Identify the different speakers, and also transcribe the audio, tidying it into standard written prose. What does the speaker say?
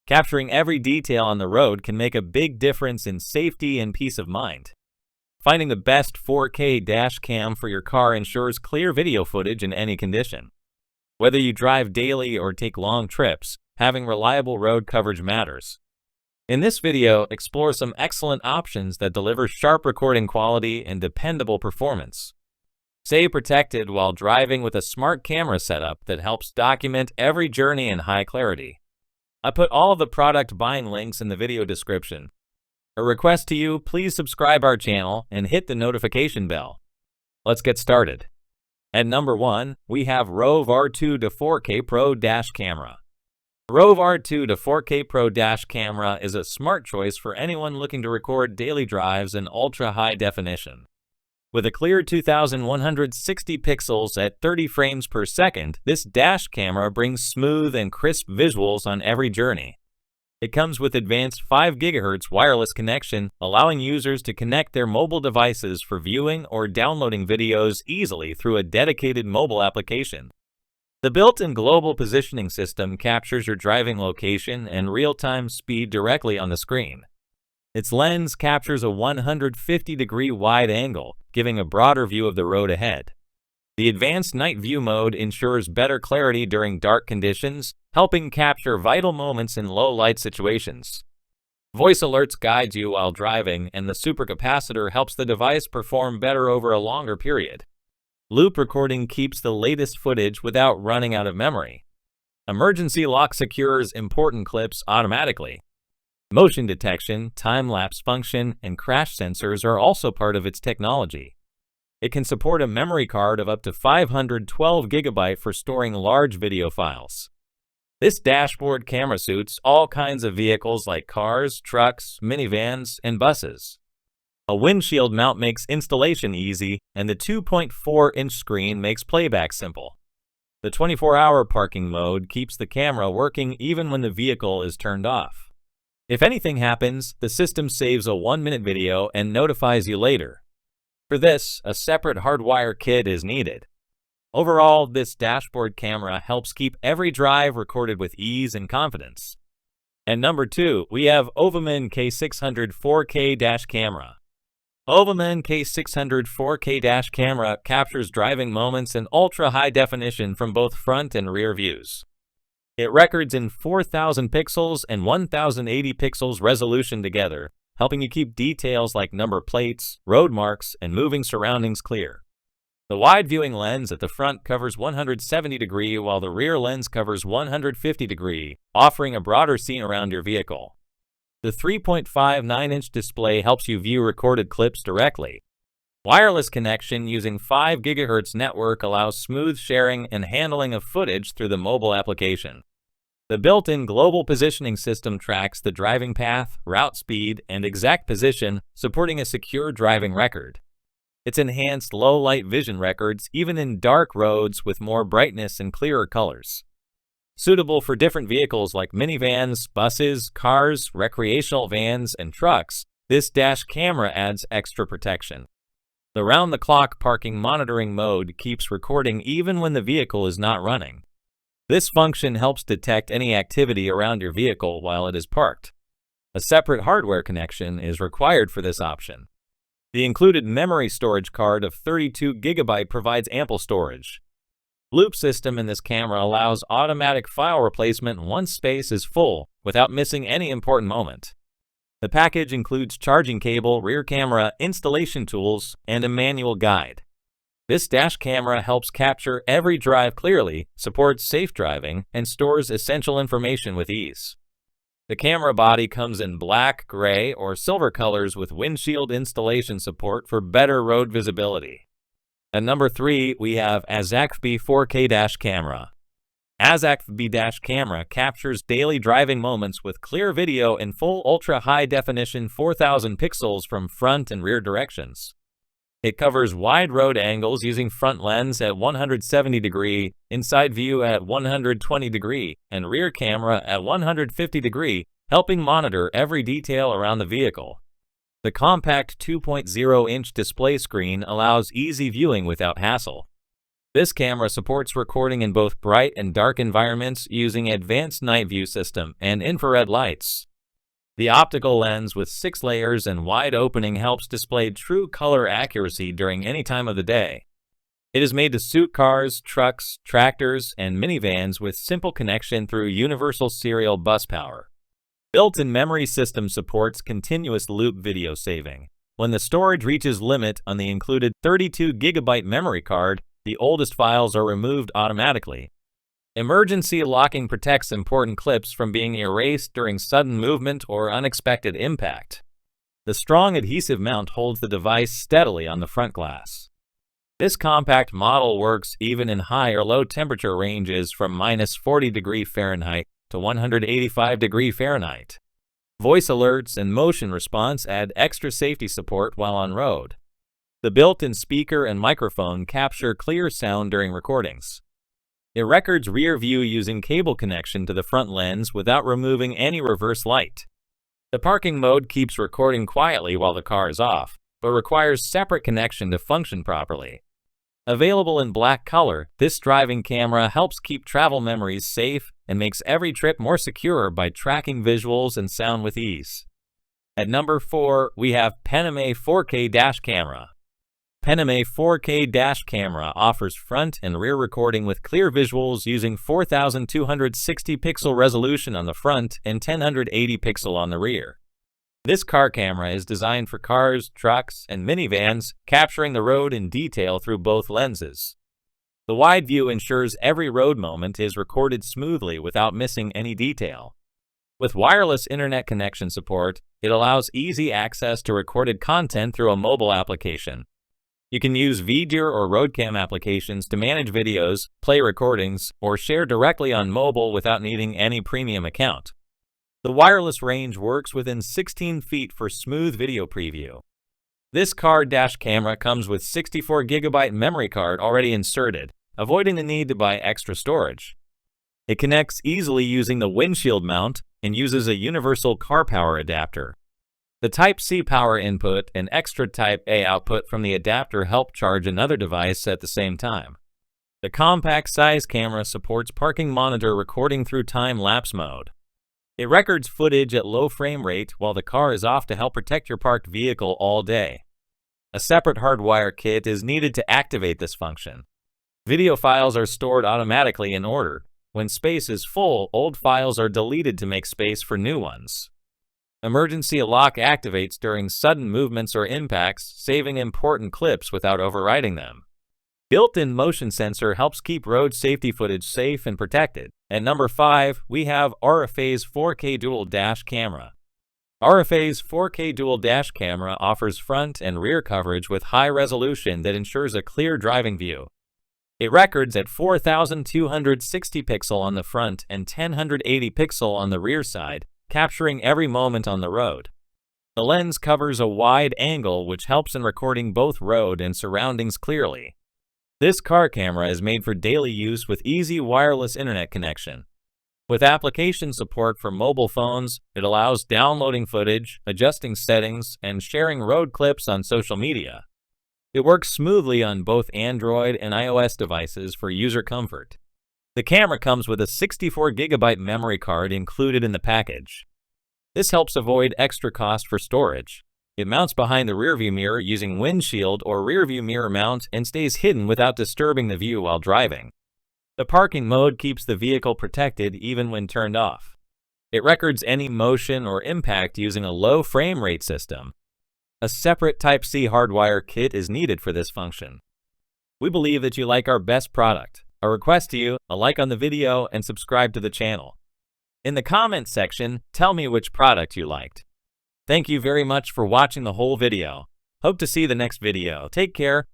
Speaker 1: Capturing every detail on the road can make a big difference in safety and peace of mind. Finding the best 4K dash cam for your car ensures clear video footage in any condition. Whether you drive daily or take long trips, having reliable road coverage matters. In this video, explore some excellent options that deliver sharp recording quality and dependable performance. Stay protected while driving with a smart camera setup that helps document every journey in high clarity. I put all of the product buying links in the video description. A request to you, please subscribe our channel and hit the notification bell. Let's get started. At number 1, we have ROVE R2 to 4K Pro Dash Camera. ROVE R2 to 4K Pro Dash Camera is a smart choice for anyone looking to record daily drives in ultra-high definition. With a clear 2160 pixels at 30 frames per second, this dash camera brings smooth and crisp visuals on every journey. It comes with advanced 5 GHz wireless connection, allowing users to connect their mobile devices for viewing or downloading videos easily through a dedicated mobile application. The built-in global positioning system captures your driving location and real-time speed directly on the screen. Its lens captures a 150-degree wide angle, giving a broader view of the road ahead. The advanced night view mode ensures better clarity during dark conditions, helping capture vital moments in low-light situations. Voice alerts guide you while driving, and the supercapacitor helps the device perform better over a longer period. Loop recording keeps the latest footage without running out of memory. Emergency lock secures important clips automatically. Motion detection, time-lapse function, and crash sensors are also part of its technology. It can support a memory card of up to 512 GB for storing large video files. This dashboard camera suits all kinds of vehicles like cars, trucks, minivans, and buses. A windshield mount makes installation easy, and the 2.4-inch screen makes playback simple. The 24-hour parking mode keeps the camera working even when the vehicle is turned off. If anything happens, the system saves a 1-minute video and notifies you later. For this, a separate hardwire kit is needed. Overall, this dashboard camera helps keep every drive recorded with ease and confidence. At number 2, we have OVAMAN K600 4K Dash Camera. OVAMAN K600 4K Dash Camera captures driving moments in ultra-high definition from both front and rear views. It records in 4000 pixels and 1080 pixels resolution together, helping you keep details like number plates, road marks, and moving surroundings clear. The wide viewing lens at the front covers 170 degree while the rear lens covers 150 degree, offering a broader scene around your vehicle. The 3.59-inch display helps you view recorded clips directly. Wireless connection using 5 GHz network allows smooth sharing and handling of footage through the mobile application. The built-in global positioning system tracks the driving path, route speed, and exact position, supporting a secure driving record. Its enhanced low-light vision records even in dark roads with more brightness and clearer colors. Suitable for different vehicles like minivans, buses, cars, recreational vans, and trucks, this dash camera adds extra protection. The round-the-clock parking monitoring mode keeps recording even when the vehicle is not running. This function helps detect any activity around your vehicle while it is parked. A separate hardware connection is required for this option. The included memory storage card of 32 GB provides ample storage. Loop system in this camera allows automatic file replacement once space is full without missing any important moment. The package includes charging cable, rear camera, installation tools, and a manual guide. This dash camera helps capture every drive clearly, supports safe driving, and stores essential information with ease. The camera body comes in black, gray, or silver colors with windshield installation support for better road visibility. At number 3, we have Azacvb 4K Dash Camera. Azacvb Dash Camera captures daily driving moments with clear video in full ultra-high definition 4000 pixels from front and rear directions. It covers wide road angles using front lens at 170 degree, inside view at 120 degree, and rear camera at 150 degree, helping monitor every detail around the vehicle. The compact 2.0-inch display screen allows easy viewing without hassle. This camera supports recording in both bright and dark environments using advanced night view system and infrared lights. The optical lens with 6 layers and wide opening helps display true color accuracy during any time of the day. It is made to suit cars, trucks, tractors, and minivans with simple connection through universal serial bus power. Built-in memory system supports continuous loop video saving. When the storage reaches limit on the included 32 GB memory card, the oldest files are removed automatically. Emergency locking protects important clips from being erased during sudden movement or unexpected impact. The strong adhesive mount holds the device steadily on the front glass. This compact model works even in high or low temperature ranges from -40°F to 185°F. Voice alerts and motion response add extra safety support while on road. The built-in speaker and microphone capture clear sound during recordings. It records rear view using cable connection to the front lens without removing any reverse light. The parking mode keeps recording quietly while the car is off, but requires separate connection to function properly. Available in black color, this driving camera helps keep travel memories safe and makes every trip more secure by tracking visuals and sound with ease. At number 4, we have Penemay 4K Dash Camera. Penemay 4K Dash Camera offers front and rear recording with clear visuals using 4260 pixel resolution on the front and 1080 pixel on the rear. This car camera is designed for cars, trucks, and minivans, capturing the road in detail through both lenses. The wide view ensures every road moment is recorded smoothly without missing any detail. With wireless internet connection support, it allows easy access to recorded content through a mobile application. You can use VDR or RoadCam applications to manage videos, play recordings, or share directly on mobile without needing any premium account. The wireless range works within 16 feet for smooth video preview. This car dash camera comes with 64 GB memory card already inserted, avoiding the need to buy extra storage. It connects easily using the windshield mount and uses a universal car power adapter. The Type-C power input and extra Type-A output from the adapter help charge another device at the same time. The compact size camera supports parking monitor recording through time-lapse mode. It records footage at low frame rate while the car is off to help protect your parked vehicle all day. A separate hardwire kit is needed to activate this function. Video files are stored automatically in order. When space is full, old files are deleted to make space for new ones. Emergency lock activates during sudden movements or impacts, saving important clips without overwriting them. Built-in motion sensor helps keep road safety footage safe and protected. At number 5, we have ARIFAYZ 4K Dual Dash Camera. ARIFAYZ 4K Dual Dash Camera offers front and rear coverage with high resolution that ensures a clear driving view. It records at 4260 pixel on the front and 1080 pixel on the rear side, capturing every moment on the road. The lens covers a wide angle which helps in recording both road and surroundings clearly. This car camera is made for daily use with easy wireless internet connection. With application support for mobile phones, it allows downloading footage, adjusting settings, and sharing road clips on social media. It works smoothly on both Android and iOS devices for user comfort. The camera comes with a 64 GB memory card included in the package. This helps avoid extra cost for storage. It mounts behind the rearview mirror using windshield or rearview mirror mount and stays hidden without disturbing the view while driving. The parking mode keeps the vehicle protected even when turned off. It records any motion or impact using a low frame rate system. A separate Type-C hardwire kit is needed for this function. We believe that you like our best product. A request to you, a like on the video and subscribe to the channel. In the comments section, tell me which product you liked. Thank you very much for watching the whole video. Hope to see the next video. Take care.